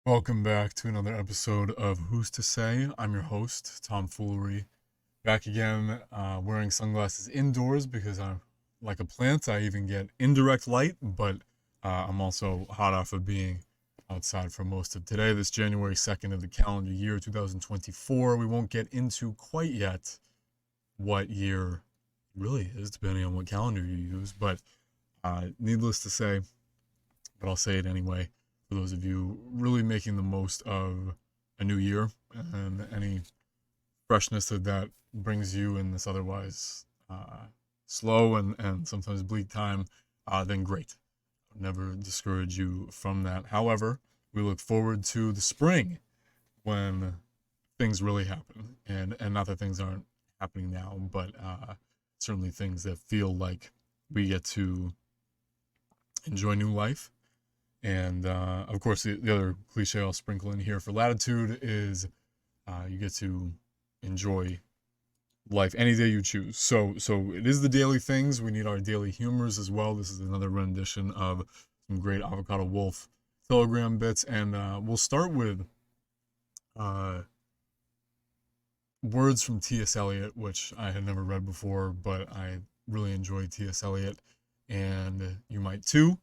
Welcome back to another episode of Who's to Say. I'm your host, Tom Foolery. Back again, wearing sunglasses indoors because I'm like a plant. I even get indirect light, but I'm also hot off of being outside for most of today, this January 2nd of the calendar year 2024. We won't get into quite yet what year it really is, depending on what calendar you use, but needless to say, but I'll say it anyway for those of you really making the most of a new year and any freshness that brings you in this otherwise slow and sometimes bleak time, then great. Never discourage you from that. However, we look forward to the spring when things really happen, and not that things aren't happening now, but certainly things that feel like we get to enjoy new life. And of course, the other cliche I'll sprinkle in here for latitude is you get to enjoy life any day you choose. So it is the daily things. We need our daily humors as well. This is another rendition of some great Avocado Wolfe Telegram bits, and we'll start with uh, words from T.S. Eliot, which I had never read before, but I really enjoy T.S. Eliot, and you might too.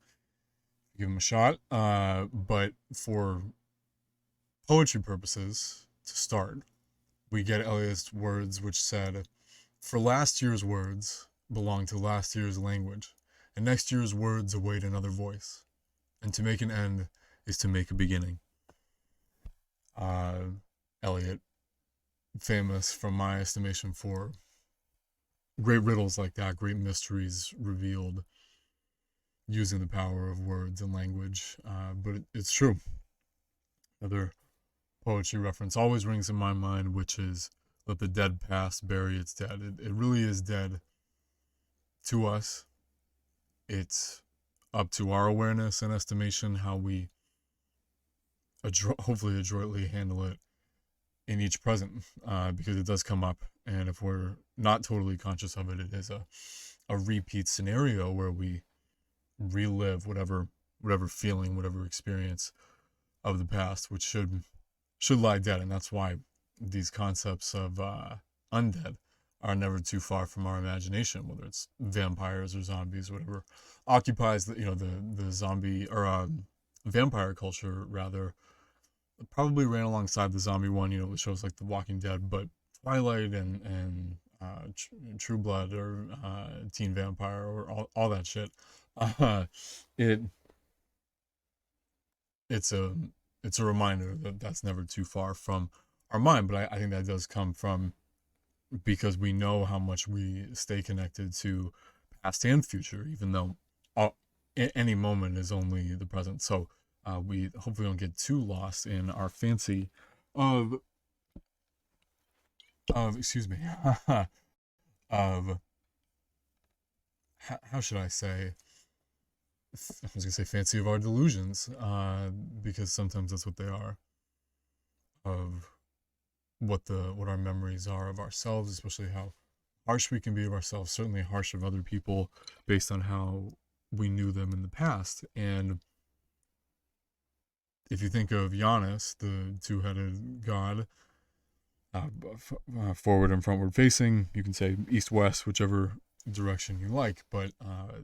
Give him a shot. But for poetry purposes, to start, we get Eliot's words, which said, "For last year's words belong to last year's language, and next year's words await another voice. And to make an end is to make a beginning." Uh, Eliot, famous from my estimation for great riddles like that, great mysteries revealed using the power of words and language. But it's true. Another poetry reference always rings in my mind, which is "Let the dead past bury its dead." It really is dead to us. It's up to our awareness and estimation how we hopefully adroitly handle it in each present, because it does come up. And if we're not totally conscious of it, it is a repeat scenario where we relive whatever feeling, whatever experience of the past, which should lie dead. And that's why these concepts of undead are never too far from our imagination, whether it's vampires or zombies, whatever occupies the zombie or vampire culture rather. Probably ran alongside the zombie one, the shows like The Walking Dead, but Twilight and True Blood or Teen Vampire or all that shit. Uh, it it's a it's a reminder that that's never too far from our mind. But I think that does come from because we know how much we stay connected to past and future, even though all, any moment is only the present. So we hopefully don't get too lost in our fancy of excuse me of how should I say, I was gonna say fancy of our delusions, because sometimes that's what they are, of what our memories are of ourselves, especially how harsh we can be of ourselves, certainly harsh of other people based on how we knew them in the past. And if you think of Giannis, the two-headed god, forward and frontward facing, you can say east west, whichever direction you like, but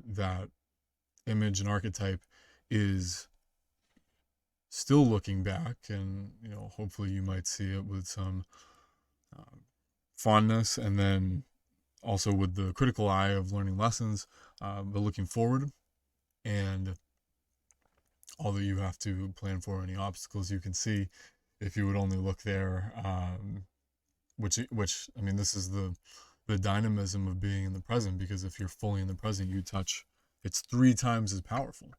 that image and archetype is still looking back, and hopefully you might see it with some uh, fondness, and then also with the critical eye of learning lessons, but looking forward and all that you have to plan for, any obstacles you can see if you would only look there. Which I mean, this is the dynamism of being in the present, because if you're fully in the present, you touch it's three times as powerful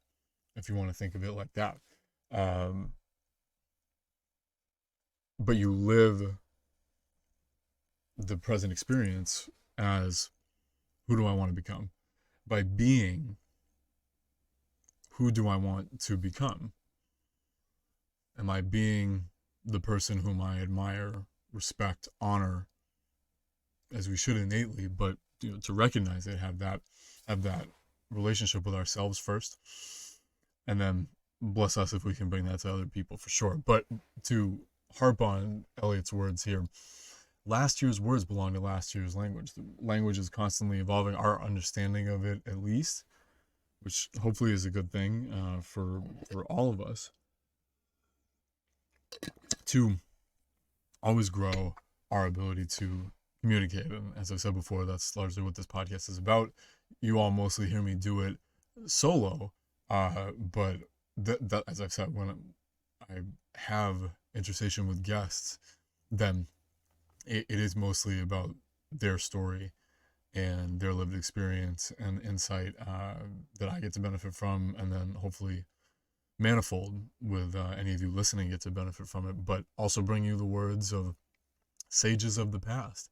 if you want to think of it like that. Um, but you live the present experience as, who do I want to become? By being, who do I want to become? Am I being the person whom I admire, respect, honor, as we should innately, but to recognize it, have that relationship with ourselves first, and then bless us if we can bring that to other people for sure. But to harp on Eliot's words here, last year's words belong to last year's language. The language is constantly evolving, our understanding of it at least, which hopefully is a good thing for all of us to always grow our ability to communicate. And as I said before, that's largely what this podcast is about. You all mostly hear me do it solo, but that as I've said, when I have intersection with guests, then it is mostly about their story and their lived experience and insight that I get to benefit from, and then hopefully manifold with any of you listening get to benefit from it, but also bring you the words of sages of the past,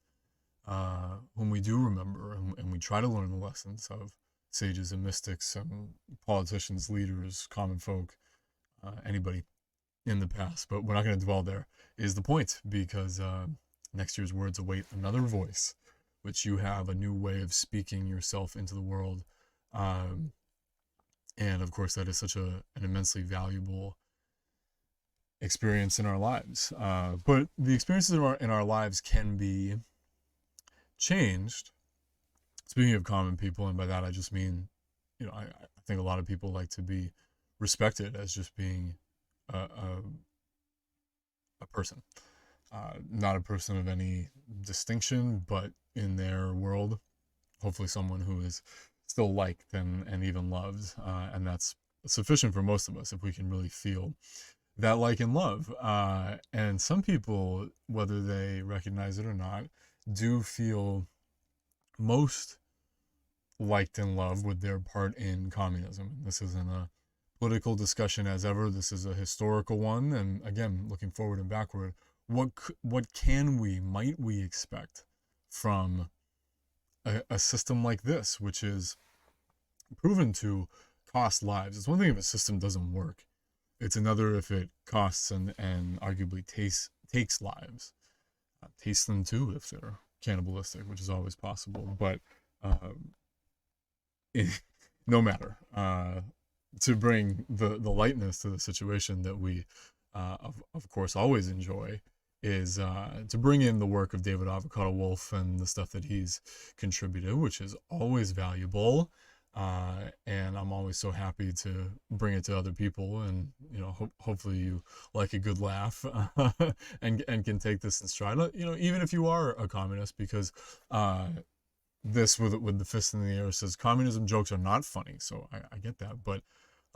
whom we do remember, and we try to learn the lessons of sages and mystics and politicians, leaders, common folk, anybody in the past. But we're not going to dwell there, is the point, because next year's words await another voice, which you have a new way of speaking yourself into the world. And of course, that is such an immensely valuable experience in our lives. But the experiences in our lives can be changed. Speaking of common people, and by that I just mean, I think a lot of people like to be respected as just being a person. Not a person of any distinction, but in their world, hopefully someone who is still liked and even loved. And that's sufficient for most of us if we can really feel that like and love. And some people, whether they recognize it or not, do feel most liked and loved with their part in communism. This isn't a political discussion as ever. This is a historical one. And again, looking forward and backward, what might we expect from a system like this, which is proven to cost lives? It's one thing if a system doesn't work. It's another if it costs and arguably takes lives. Tastes them too if they're cannibalistic, which is always possible. But no matter. To bring the lightness to the situation that we, of course, always enjoy, is to bring in the work of David Avocado Wolfe and the stuff that he's contributed, which is always valuable. And I'm always so happy to bring it to other people, and hopefully you like a good laugh and can take this in stride. Even if you are a communist, because this with the fist in the air says communism jokes are not funny. So I get that, but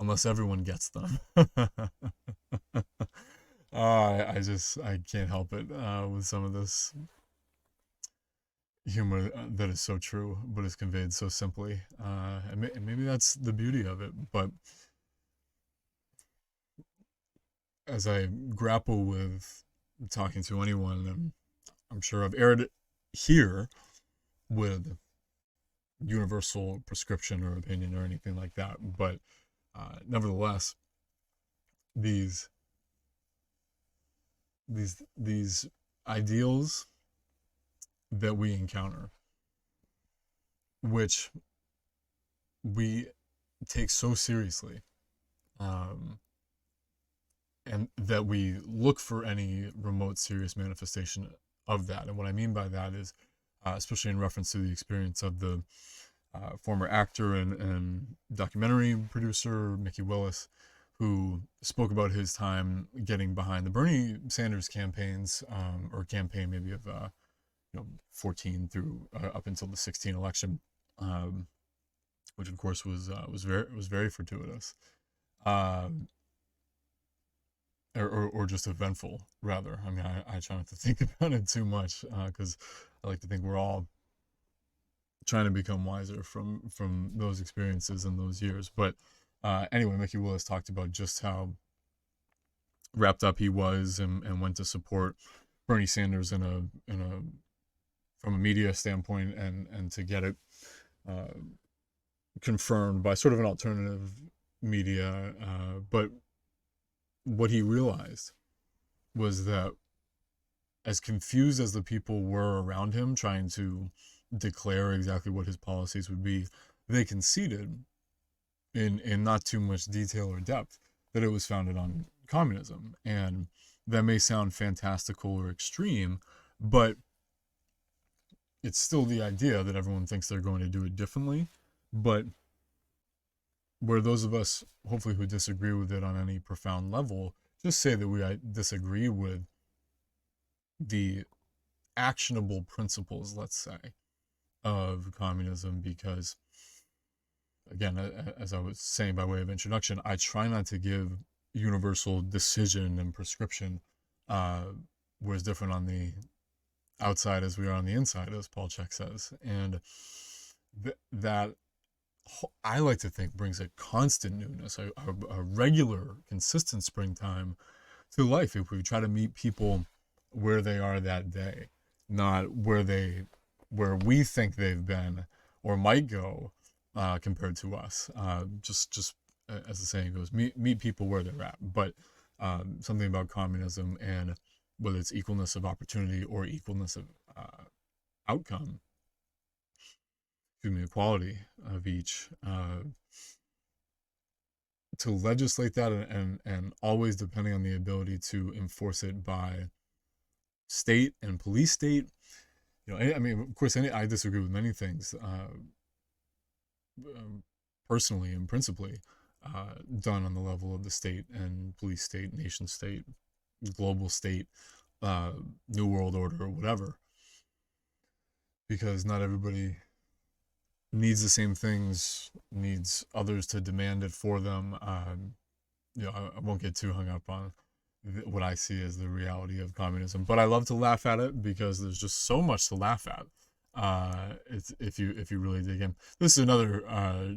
unless everyone gets them, I can't help it with some of this humor that is so true, but is conveyed so simply. And maybe that's the beauty of it. But as I grapple with talking to anyone, and I'm sure I've aired it here with universal prescription or opinion or anything like that, but nevertheless, these ideals that we encounter, which we take so seriously, and that we look for any remote serious manifestation of that. And what I mean by that is, especially in reference to the experience of the former actor and documentary producer Mickey Willis, who spoke about his time getting behind the Bernie Sanders campaigns, or campaign maybe of 14 through up until the 16 election, which of course was very fortuitous, or just eventful rather. I mean, I try not to think about it too much, because I like to think we're all trying to become wiser from those experiences and those years. But anyway, Mickey Willis talked about just how wrapped up he was and went to support Bernie Sanders from a media standpoint, and to get it confirmed by sort of an alternative media. But what he realized was that, as confused as the people were around him trying to declare exactly what his policies would be, they conceded in not too much detail or depth that it was founded on communism. And that may sound fantastical or extreme, but it's still the idea that everyone thinks they're going to do it differently. But where those of us, hopefully, who disagree with it on any profound level, just say that we disagree with the actionable principles, let's say, of communism, because, again, as I was saying by way of introduction, I try not to give universal decision and prescription, we're as different on the outside as we are on the inside, as Paul Chek says. And that, I like to think, brings a constant newness, a regular, consistent springtime to life if we try to meet people where they are that day, not where we think they've been or might go, compared to us. Just as the saying goes, meet people where they're at. But something about communism, and whether it's equalness of opportunity or equalness of outcome, equality of each, to legislate that, and always depending on the ability to enforce it by state and police state. I mean, of course, I disagree with many things, personally and principally, done on the level of the state and police state, nation state, global state, new world order, or whatever, because not everybody needs the same things, needs others to demand it for them. I won't get too hung up on what I see as the reality of communism, but I love to laugh at it because there's just so much to laugh at. It's, if you really dig in. This is another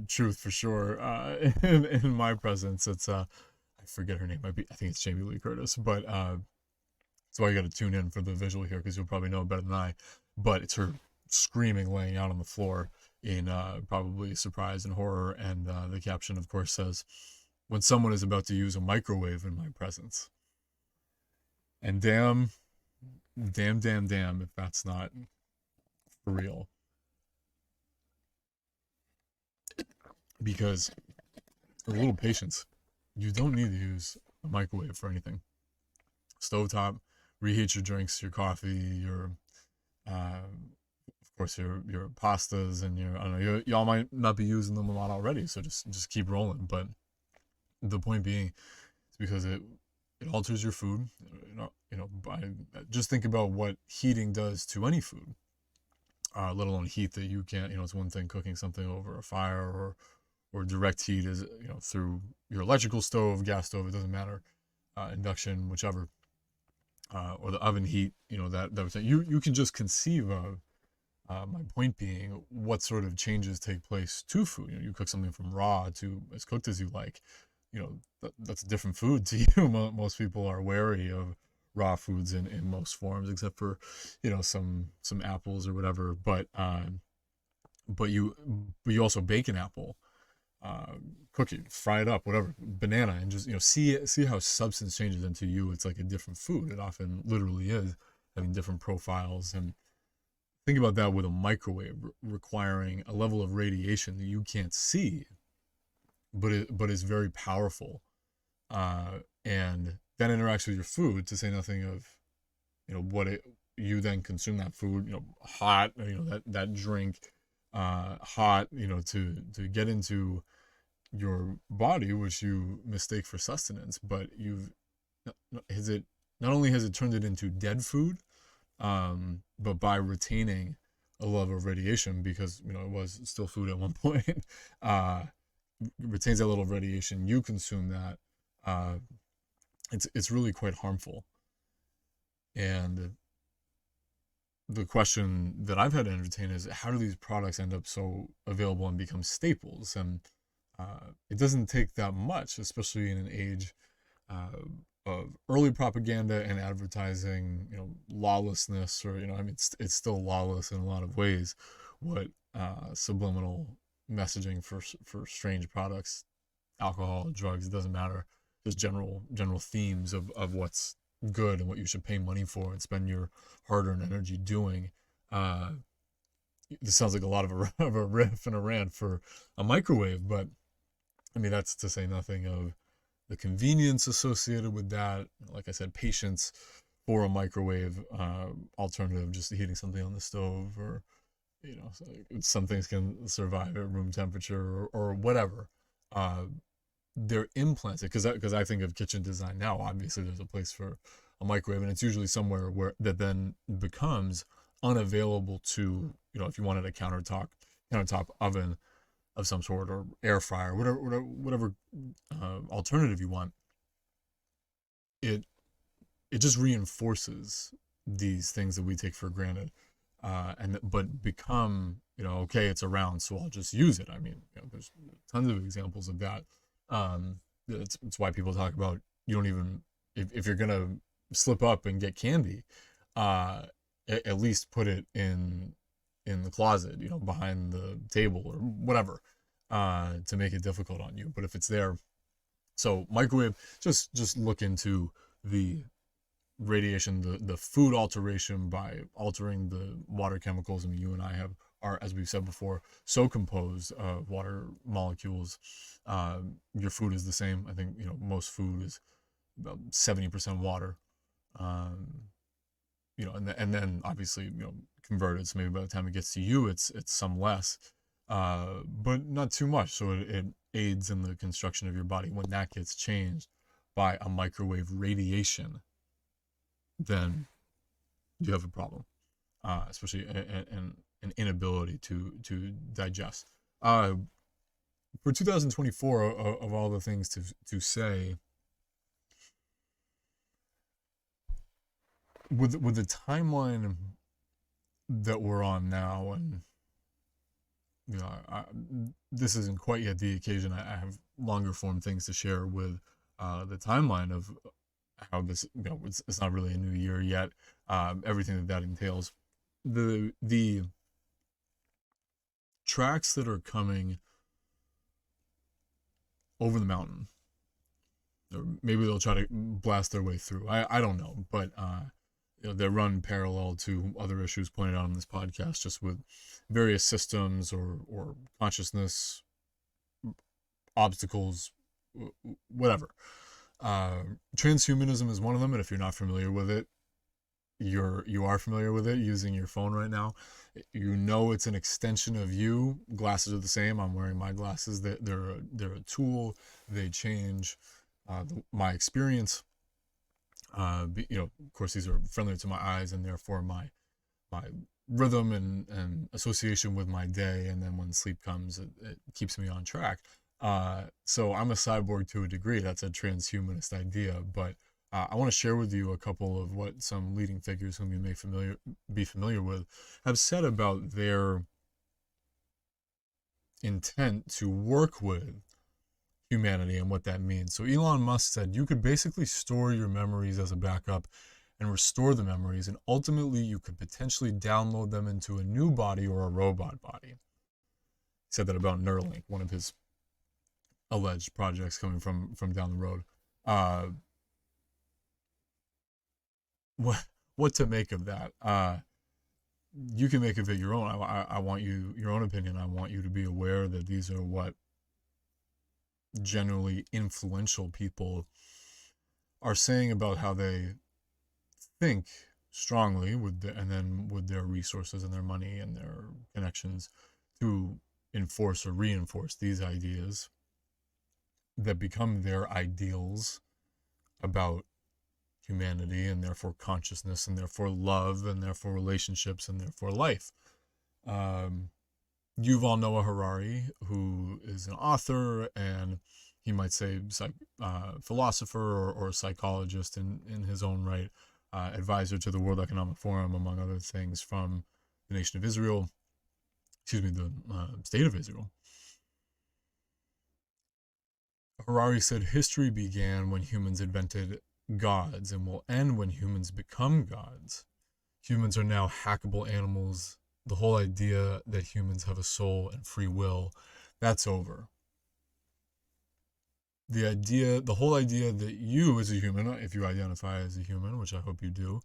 truth for sure. In my presence, it's I forget her name. I think it's Jamie Lee Curtis, but that's why you got to tune in for the visual here, because you'll probably know better than I. But it's her screaming, laying out on the floor in probably surprise and horror, and the caption, of course, says, "When someone is about to use a microwave in my presence." And damn, if that's not for real. Because a little patience. You don't need to use a microwave for anything. Stovetop, reheat your drinks, your coffee, your of course your pastas, and I don't know, y'all might not be using them a lot already, so just keep rolling. But the point being, it's because it alters your food. Just think about what heating does to any food, let alone heat that you can't. It's one thing cooking something over a fire, or direct heat is, through your electrical stove, gas stove, it doesn't matter, induction, whichever, or the oven heat. That you can just conceive of. My point being, what sort of changes take place to food? You cook something from raw to as cooked as you like. That's a different food to you. Most people are wary of raw foods in most forms, except for some apples or whatever. But you also bake an apple, cook it, fry it up, whatever, banana, and just see how substance changes into you. It's like a different food. It often literally is, having different profiles. And think about that with a microwave requiring a level of radiation that you can't see, but is very powerful, and then interacts with your food, to say nothing of you then consume that food, hot, that drink, hot, to get into your body, which you mistake for sustenance. But not only has it turned it into dead food, but by retaining a level of radiation, because it was still food at one point, retains that little radiation, you consume that, it's really quite harmful. And the question that I've had to entertain is, how do these products end up so available and become staples? And it doesn't take that much, especially in an age of early propaganda and advertising, lawlessness, or it's still lawless in a lot of ways. What subliminal messaging for strange products, alcohol, drugs, it doesn't matter. Just general themes of what's good and what you should pay money for and spend your hard-earned energy doing. This sounds like a lot of a riff and a rant for a microwave, but I mean, that's to say nothing of the convenience associated with that. Like I said, patience for a microwave alternative, just heating something on the stove, or some things can survive at room temperature, or whatever. Uh, they're implanted, because I think of kitchen design now. Obviously, there's a place for a microwave, and it's usually somewhere where that then becomes unavailable to, if you wanted a countertop oven of some sort, or air fryer, whatever alternative you want. It just reinforces these things that we take for granted, but become, okay, it's around, so I'll just use it. I mean, there's tons of examples of that. It's why people talk about, you don't even, if you're gonna slip up and get candy, at least put it in the closet, behind the table or whatever, to make it difficult on you. But if it's there, so microwave, just look into the radiation, the food alteration by altering the water chemicals. I mean, you and I are, as we've said before, so composed of water molecules. Your food is the same. I think, most food is about 70% water. And then obviously, converted. So maybe by the time it gets to you, it's some less, but not too much. So it aids in the construction of your body. When that gets changed by a microwave radiation, then you have a problem, especially an inability to digest. For 2024, of all the things to say, with the timeline that we're on now, and this isn't quite yet the occasion. I have longer form things to share with the timeline of how this, it's not really a new year yet. Everything that entails, the tracks that are coming over the mountain, or maybe they'll try to blast their way through. I don't know, but they run parallel to other issues pointed out on this podcast, just with various systems or consciousness obstacles, whatever. Transhumanism is one of them, and if you're not familiar with it, you are familiar with it using your phone right now. It's an extension of you. Glasses are the same. I'm wearing my glasses. They're a tool. They change my experience. Of course, these are friendlier to my eyes, and therefore my rhythm and association with my day. And then when sleep comes, it keeps me on track. So I'm a cyborg to a degree. That's a transhumanist idea, but I want to share with you a couple of what some leading figures whom you may be familiar with have said about their intent to work with humanity and what that means. So Elon Musk said you could basically store your memories as a backup and restore the memories, and ultimately you could potentially download them into a new body or a robot body. He said that about Neuralink, one of his alleged projects coming from down the road. What to make of that? You can make of it your own. I want your own opinion. I want you to be aware that these are what generally influential people are saying about how they think strongly and then with their resources and their money and their connections to enforce or reinforce these ideas that become their ideals about humanity, and therefore consciousness, and therefore love, and therefore relationships, and therefore life. Yuval Noah Harari, who is an author, and he might say philosopher or psychologist in his own right, advisor to the World Economic Forum, among other things, from the nation of Israel, the state of Israel. Harari said, history began when humans invented gods and will end when humans become gods. Humans are now hackable animals. The whole idea that humans have a soul and free will, that's over. The whole idea that you as a human, if you identify as a human, which I hope you do,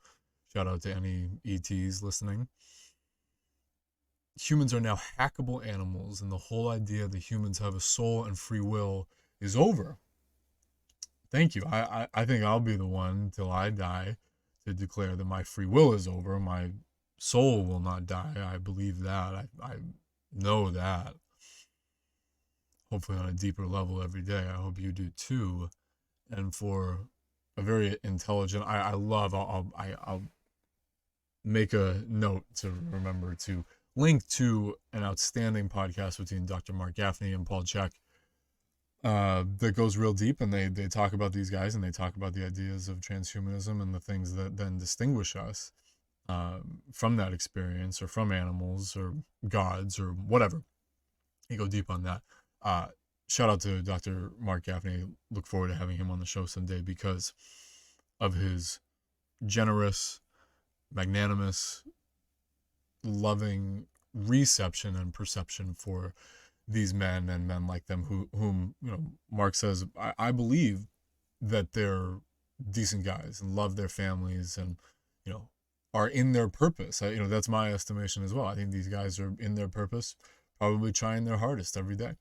shout out to any ETs listening, humans are now hackable animals, and the whole idea that humans have a soul and free will is over. Thank you. I think I'll be the one till I die to declare that my free will is over. My soul will not die. I believe that. I know that. Hopefully on a deeper level every day. I hope you do too. And for a very intelligent, I love. I'll make a note to remember to link to an outstanding podcast between Dr. Marc Gafni and Paul Chek that goes real deep, and they talk about these guys, and they talk about the ideas of transhumanism and the things that then distinguish us from that experience, or from animals or gods or whatever. You go deep on that. Uh, Shout out to Dr. Marc Gafni. Look forward to having him on the show someday because of his generous, magnanimous, loving reception and perception for these men and men like them whom Marc says I believe that they're decent guys and love their families and you know are in their purpose. That's my estimation as well. I think these guys are in their purpose, probably trying their hardest every day.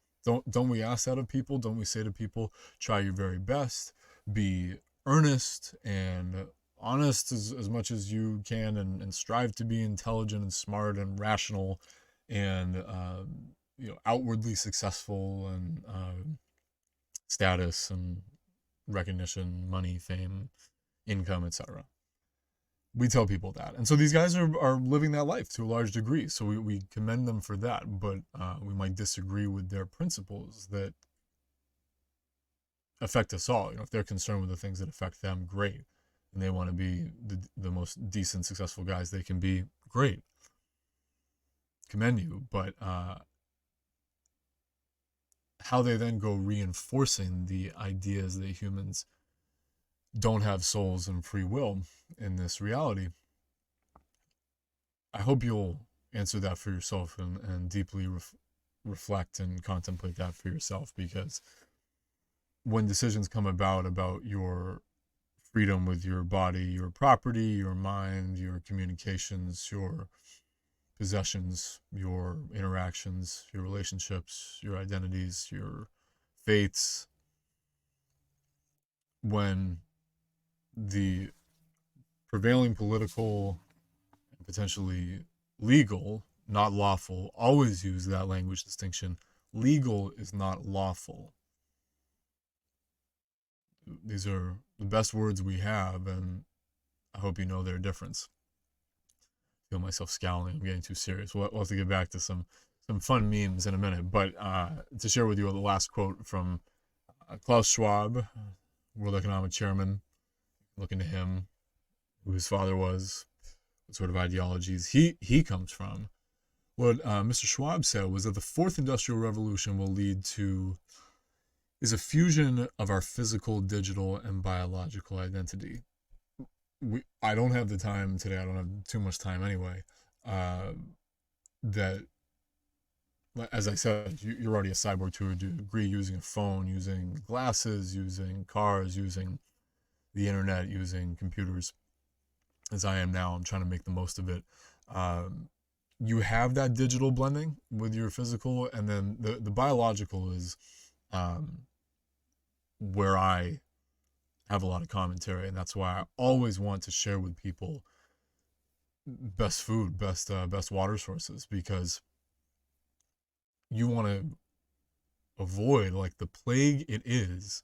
Don't we ask that of people? Don't we say to people, try your very best, be earnest and honest as much as you can, and strive to be intelligent and smart and rational and outwardly successful and status and recognition, money, fame, income, etc. We tell people that. And so these guys are living that life to a large degree. So we commend them for that, but we might disagree with their principles that affect us all. If they're concerned with the things that affect them, great. And they want to be the most decent, successful guys they can be, great. Commend you. But how they then go reinforcing the ideas that humans don't have souls and free will in this reality, I hope you'll answer that for yourself and deeply reflect and contemplate that for yourself, because when decisions come about your freedom with your body, your property, your mind, your communications, your possessions, your interactions, your relationships, your identities, your faiths, when the prevailing political and potentially legal, not lawful, always use that language distinction. Legal is not lawful. These are the best words we have, and I hope you know their difference. I feel myself scowling. I'm getting too serious. We'll have to get back to some fun memes in a minute. But to share with you the last quote from Klaus Schwab, World Economic Chairman, looking to him, who his father was, what sort of ideologies he comes from. What Mr. Schwab said was that the fourth industrial revolution will lead to is a fusion of our physical, digital, and biological identity. I don't have the time today. I don't have too much time anyway. That, as I said, you're already a cyborg to a degree, using a phone, using glasses, using cars, using the internet, using computers. As I am now, I'm trying to make the most of it. You have that digital blending with your physical, and then the biological is where I have a lot of commentary, and that's why I always want to share with people best food, best water sources, because you want to avoid, like the plague it is,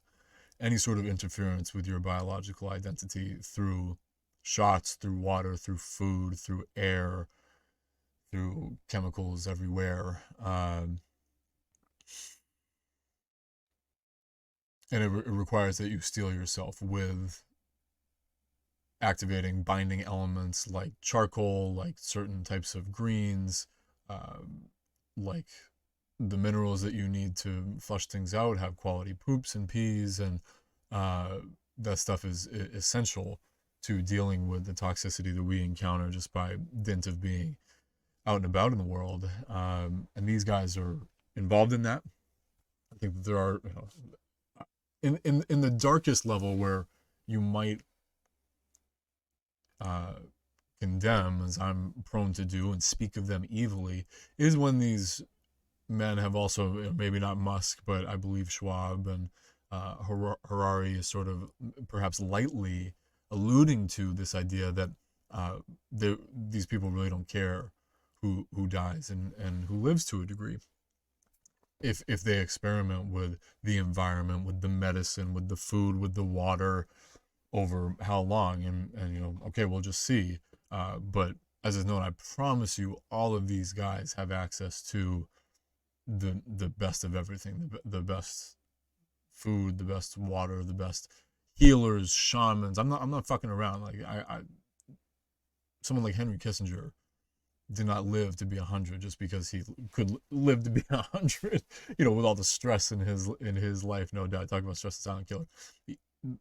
any sort of interference with your biological identity through shots, through water, through food, through air, through chemicals everywhere. And it requires that you steel yourself with activating binding elements like charcoal, like certain types of greens, like the minerals that you need to flush things out, have quality poops and pees, and that stuff is essential to dealing with the toxicity that we encounter just by dint of being out and about in the world. And these guys are involved in that. I think that there are, in the darkest level where you might condemn, as I'm prone to do, and speak of them evilly, is when these men have also, maybe not Musk, but I believe Schwab and Harari is sort of perhaps lightly alluding to this idea that uh, these people really don't care who dies and who lives to a degree. If they experiment with the environment, with the medicine, with the food, with the water, over how long, and okay, we'll just see. But as is known, I promise you, all of these guys have access to the best of everything, the best food, the best water, the best healers, shamans. I'm not fucking around. Like I someone like Henry Kissinger did not live to be 100 just because he could live to be 100. With all the stress in his life, no doubt. Talking about stress and silent killer.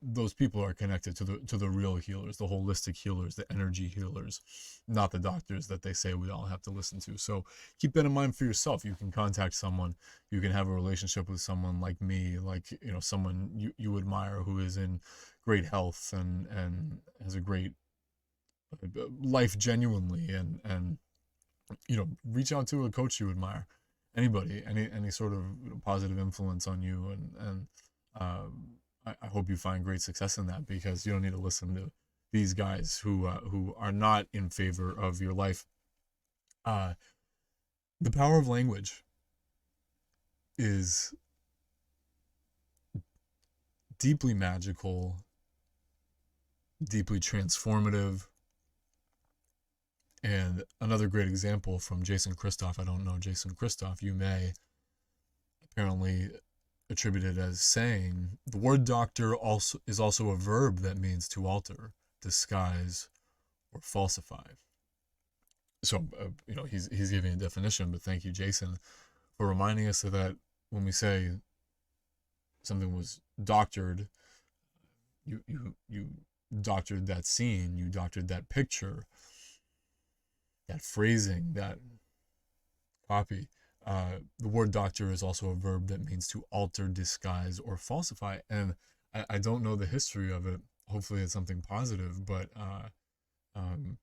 Those people are connected to the real healers, the holistic healers, the energy healers, not the doctors that they say we all have to listen to. So keep that in mind for yourself. You can contact someone, you can have a relationship with someone like me, like someone you admire who is in great health and has a great life genuinely, and reach out to a coach you admire, anybody, any sort of positive influence on you, and I hope you find great success in that, because you don't need to listen to these guys who are not in favor of your life. Uh, the power of language is deeply magical, deeply transformative. And another great example from Jason Christoff. I don't know Jason Christoff. You may. Apparently attributed as saying the word doctor is also a verb that means to alter, disguise, or falsify. So he's giving a definition, but thank you, Jason, for reminding us of that. When we say something was doctored, you doctored that scene, you doctored that picture, that phrasing, that copy. The word doctor is also a verb that means to alter, disguise, or falsify. And I don't know the history of it. Hopefully it's something positive, but of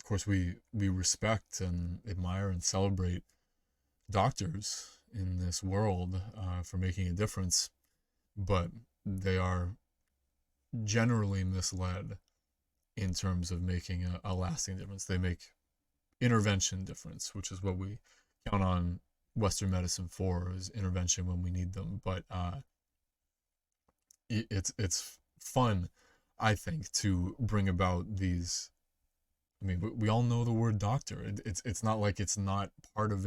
course we respect and admire and celebrate doctors in this world for making a difference, but they are generally misled in terms of making a lasting difference. They make intervention difference, which is what we count on Western medicine for, is intervention when we need them. But it's fun, I think, to bring about these. I mean, we all know the word doctor. It's not like it's not part of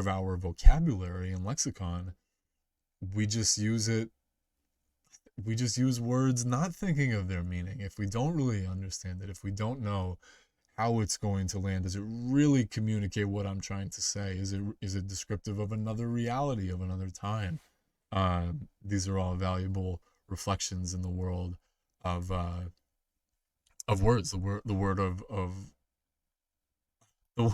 our vocabulary and lexicon. We just use it. We just use words not thinking of their meaning. If we don't really understand it, if we don't know how it's going to land, does it really communicate what I'm trying to say? Is it descriptive of another reality, of another time? These are all valuable reflections in the world of words. The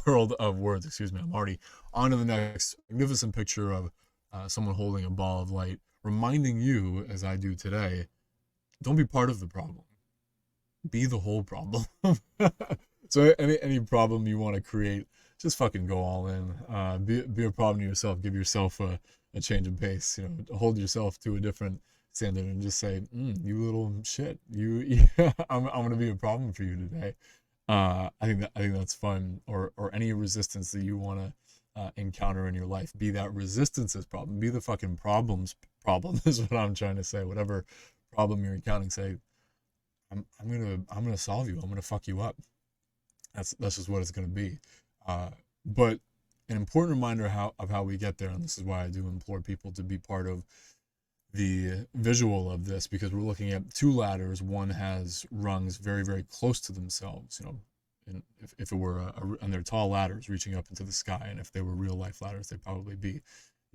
world of words. Excuse me. I'm already on to the next magnificent picture of someone holding a ball of light, reminding you, as I do today, don't be part of the problem. Be the whole problem. So any problem you want to create, just fucking go all in. Be a problem to yourself. Give yourself a change of pace. Hold yourself to a different standard and just say, you little shit. I'm gonna be a problem for you today. I think that's fun. Or any resistance that you want to encounter in your life. Be that resistance's problem. Be the fucking problem is what I'm trying to say. Whatever problem you're encountering, say, I'm gonna solve you. I'm gonna fuck you up. That's just what it's gonna be. But an important reminder of how we get there, and this is why I do implore people to be part of the visual of this, because we're looking at two ladders. One has rungs very, very close to themselves. And if it were and they're tall ladders reaching up into the sky, and if they were real life ladders, they'd probably be,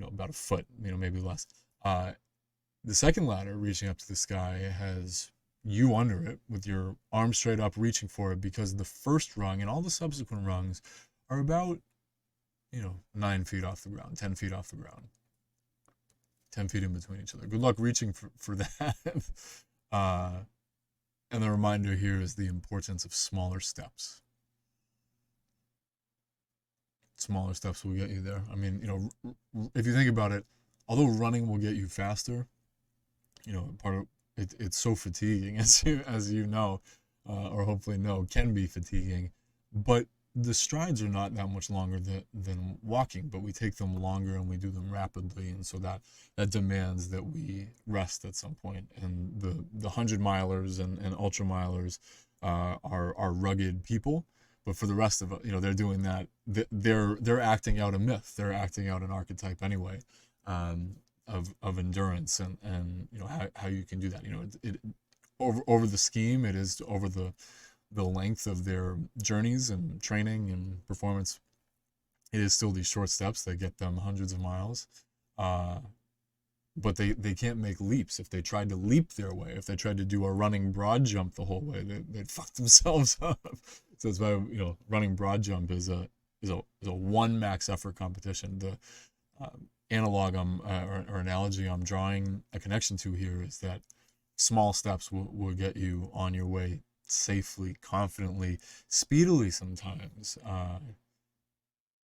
about a foot, maybe less. The second ladder reaching up to the sky has you under it with your arm straight up reaching for it, because the first rung and all the subsequent rungs are about 9 feet off the ground, 10 feet off the ground, 10 feet in between each other. Good luck reaching for that. And the reminder here is the importance of smaller steps. Smaller steps will get you there. I mean, if you think about it, although running will get you faster, part of it's so fatiguing, as you know, or hopefully know, can be fatiguing. But the strides are not that much longer than walking, but we take them longer and we do them rapidly, and so that demands that we rest at some point. And the 100 milers and ultra milers are rugged people, but for the rest of it, they're doing that. They're acting out a myth. They're acting out an archetype anyway. Of endurance, and how you can do that. Over the scheme, it is over the length of their journeys and training and performance. It is still these short steps that get them hundreds of miles. But they can't make leaps. If they tried to leap their way, if they tried to do a running broad jump the whole way, they'd fuck themselves up. So that's why running broad jump is a one max effort competition. The analog or analogy I'm drawing a connection to here is that small steps will get you on your way safely, confidently, speedily. Sometimes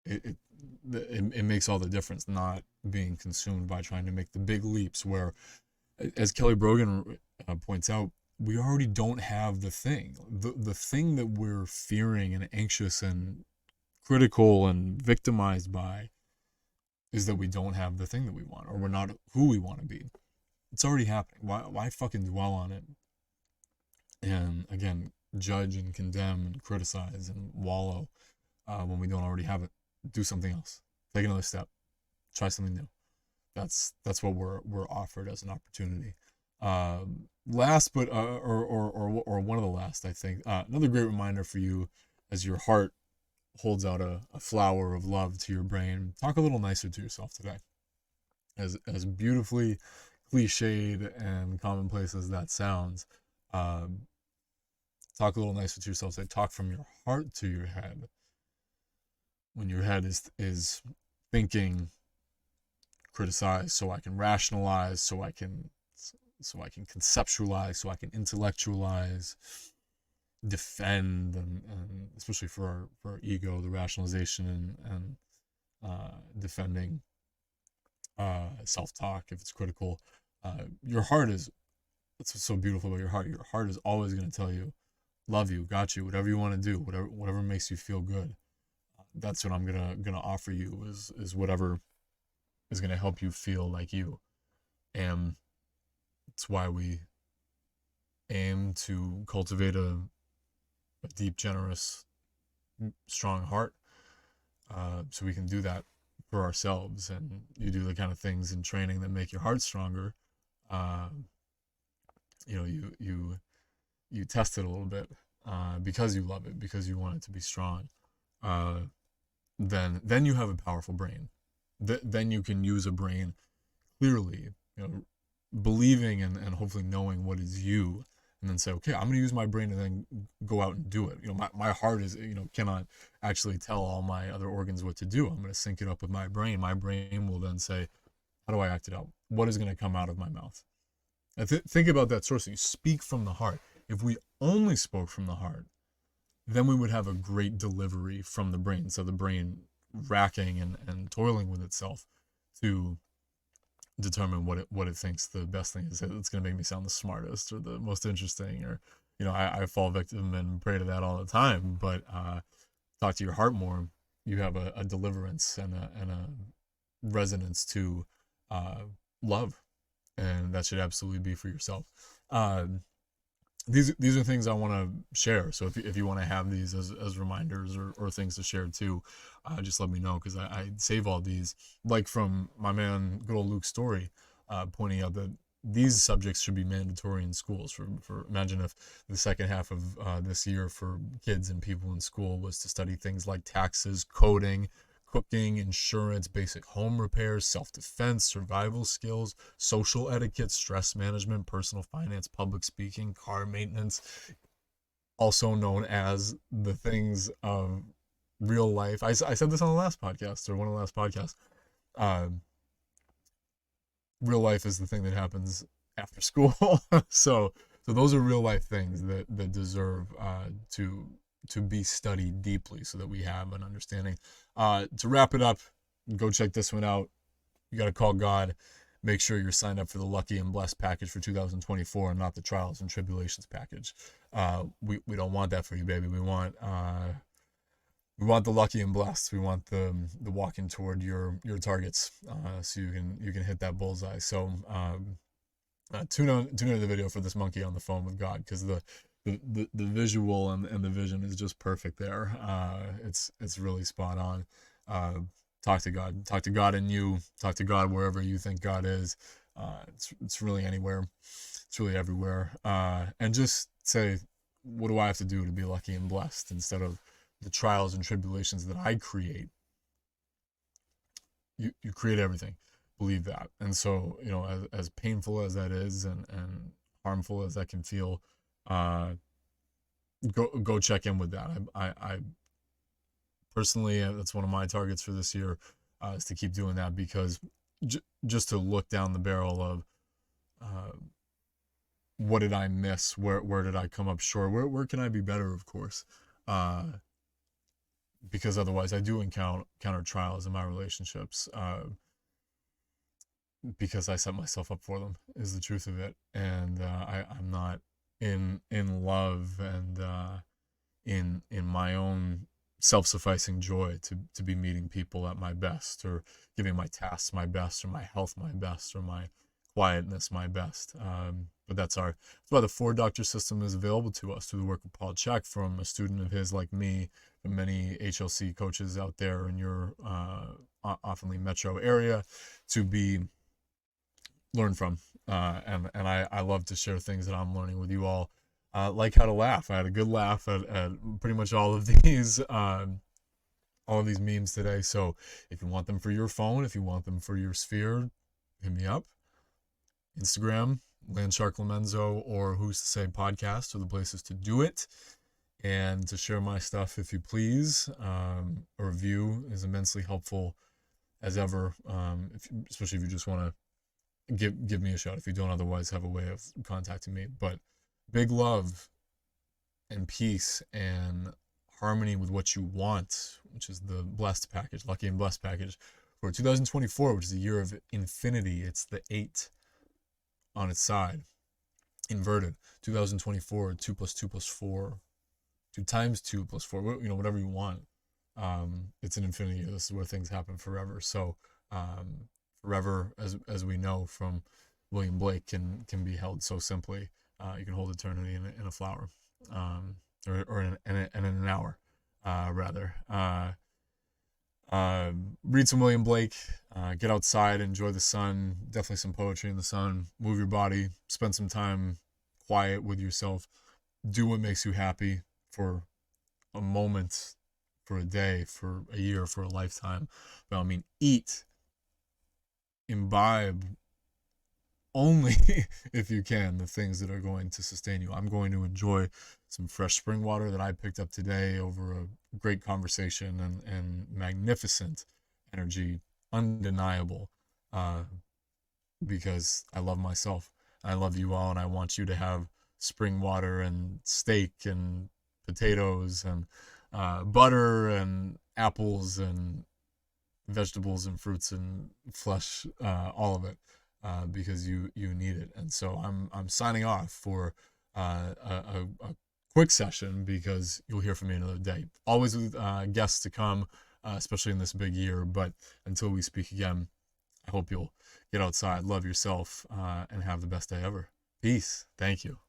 it makes all the difference not being consumed by trying to make the big leaps, where, as Kelly Brogan points out, we already don't have the thing. The thing that we're fearing and anxious and critical and victimized by is that we don't have the thing that we want, or we're not who we want to be. It's already happening. Why fucking dwell on it? And again, judge and condemn and criticize and wallow when we don't already have it. Do something else. Take another step. Try something new. That's what we're offered as an opportunity. Last, but or one of the last, I think. Another great reminder for you as your heart holds out a flower of love to your brain. Talk a little nicer to yourself today. As beautifully cliched and commonplace as that sounds, talk a little nicer to yourself today. Talk from your heart to your head. When your head is thinking, criticize, so I can rationalize, so I can conceptualize, so I can intellectualize, defend, and especially for our ego, the rationalization and defending, self-talk if it's critical. Your heart is, that's what's so beautiful about your heart. Your heart is always going to tell you, love you, got you, whatever you want to do, whatever makes you feel good. That's what I'm gonna offer you is whatever is gonna help you feel like you. And it's why we aim to cultivate a deep, generous, strong heart, so we can do that for ourselves. And you do the kind of things in training that make your heart stronger. You test it a little bit because you love it, because you want it to be strong. Then you have a powerful brain. Then you can use a brain clearly, believing and hopefully knowing what is you, and then say, okay, I'm going to use my brain and then go out and do it. My heart is, cannot actually tell all my other organs what to do. I'm going to sync it up with my brain. My brain will then say, how do I act it out? What is going to come out of my mouth? And think about that source. You speak from the heart. If we only spoke from the heart, then we would have a great delivery from the brain. So the brain racking and toiling with itself to determine what it thinks the best thing is. It's going to make me sound the smartest or the most interesting, or I fall victim and pray to that all the time. But talk to your heart more. You have a deliverance and a resonance to love, and that should absolutely be for yourself. These are things I want to share. So if you want to have these as reminders or things to share too, just let me know, because I save all these, like from my man, good old Luke's story, pointing out that these subjects should be mandatory in schools. For imagine if the second half of this year for kids and people in school was to study things like taxes, coding, cooking, insurance, basic home repairs, self-defense, survival skills, social etiquette, stress management, personal finance, public speaking, car maintenance, also known as the things of real life. I said this on the last podcast, or one of the last podcasts. Real life is the thing that happens after school. So those are real life things that deserve to be studied deeply, so that we have an understanding. To wrap it up, go check this one out. you got to call God, make sure you're signed up for the lucky and blessed package for 2024 and not the trials and tribulations package. We don't want that for you, baby. We want the lucky and blessed. We want the walking toward your targets, so you can hit that bullseye. So tune into the video for this monkey on the phone with God, because the visual and the vision is just perfect there. It's really spot on. Talk to God in you, talk to God wherever you think God is. It's really anywhere, it's really everywhere. And just say, what do I have to do to be lucky and blessed, instead of the trials and tribulations that I create. You create everything, believe that. And so, as painful as that is, and harmful as that can feel, go check in with that. I personally, that's one of my targets for this year, is to keep doing that, because just to look down the barrel of what did I miss, where did I come up short, where can I be better, of course, because otherwise I do encounter trials in my relationships, because I set myself up for them, is the truth of it. And I'm not in love and in my own self-sufficing joy to be meeting people at my best, or giving my tasks my best, or my health my best, or my quietness my best. But that's why the 4-doctor system is available to us through the work of Paul Chek, from a student of his like me, and many HLC coaches out there in your oftenly metro area, to be learned from. And I love to share things that I'm learning with you all, like how to laugh. I had a good laugh at pretty much all of these memes today. So if you want them for your phone, if you want them for your sphere, hit me up. Instagram, Landshark Clemenzo, or Who's to Say podcast are the places to do it. And to share my stuff, if you please. A review is immensely helpful as ever, especially if you just want to give me a shout, if you don't otherwise have a way of contacting me. But big love and peace and harmony with what you want, which is the blessed package, lucky and blessed package for 2024, which is a year of infinity. It's the 8 on its side, inverted. 2024, 2 plus 2 plus 4, 2 times 2 plus 4, whatever you want. It's an infinity year. This is where things happen forever. So forever, as we know from William Blake, can be held so simply. You can hold eternity in a flower, or in an hour, rather. Read some William Blake, get outside, enjoy the sun, definitely some poetry in the sun, move your body, spend some time quiet with yourself, do what makes you happy for a moment, for a day, for a year, for a lifetime. But eat, imbibe, only if you can, the things that are going to sustain you. I'm going to enjoy some fresh spring water that I picked up today over a great conversation and magnificent energy, undeniable, because I love myself. I love you all, and I want you to have spring water and steak and potatoes and butter and apples and vegetables and fruits and flesh, all of it. Because you need it. And so I'm signing off for a quick session, because you'll hear from me another day. Always with guests to come, especially in this big year. But until we speak again, I hope you'll get outside, love yourself, and have the best day ever. Peace. Thank you.